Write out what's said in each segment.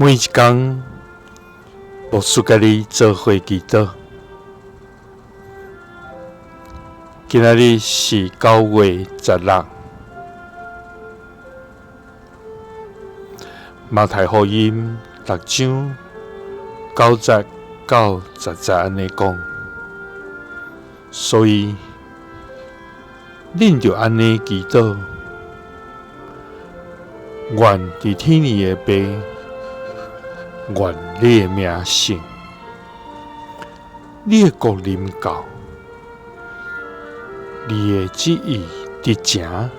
每一天，牧师甲你做伙祈祷。今仔日是9月16，马太福音6章9节到10节安尼讲，所以恁就安尼祈祷：愿伫天里的爸，愿你的名圣，你的国临到，你的旨意伫成，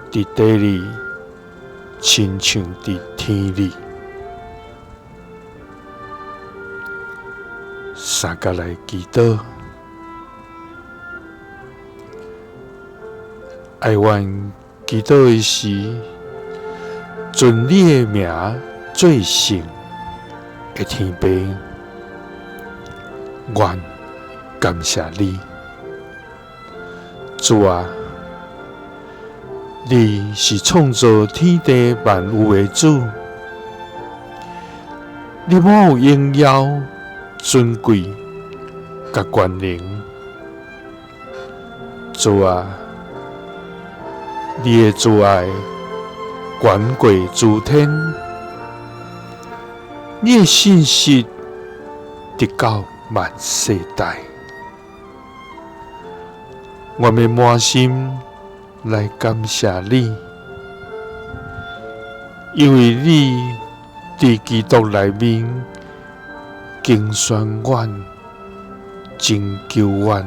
伫地里，亲像伫天里。三甲来祈祷，爱愿祈祷的时，尊你的名最圣的天父，愿感谢你，主啊！你是创造天地万物的主，你满有荣耀、尊贵、甲权能，主啊！你的慈爱远过诸天，你的信实直到万世代。我们满心来感谢你，因为你伫基督内面经宣阮、拯救阮，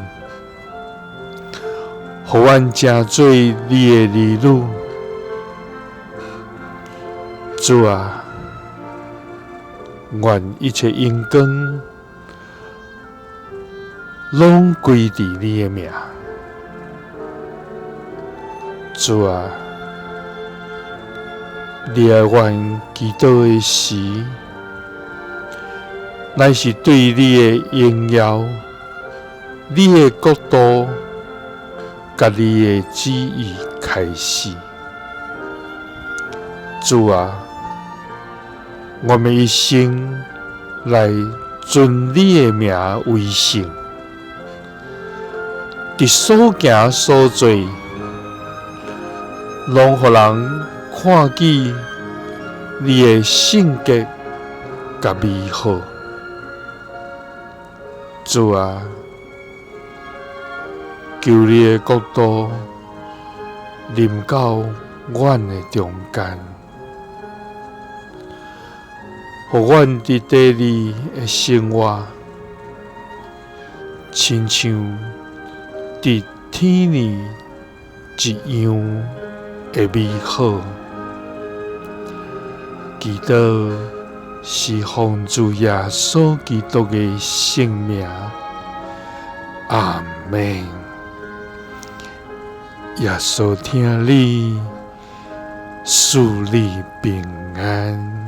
互阮成做你的儿女。主啊，愿一切荣光拢归伫你的名。主啊，你爱愿祈祷的时，乃是对你的荣耀、你的国度、甲你的旨意开始。主啊，我们一生来尊你的名为圣，伫所行所做，拢互人看见你的性格甲美好。主啊，求你的国度临到阮的中间，互阮伫地里的生活，亲像伫天里一样的美好。祈祷是奉主耶稣基督的圣名，阿们。耶稣听你，赐你平安。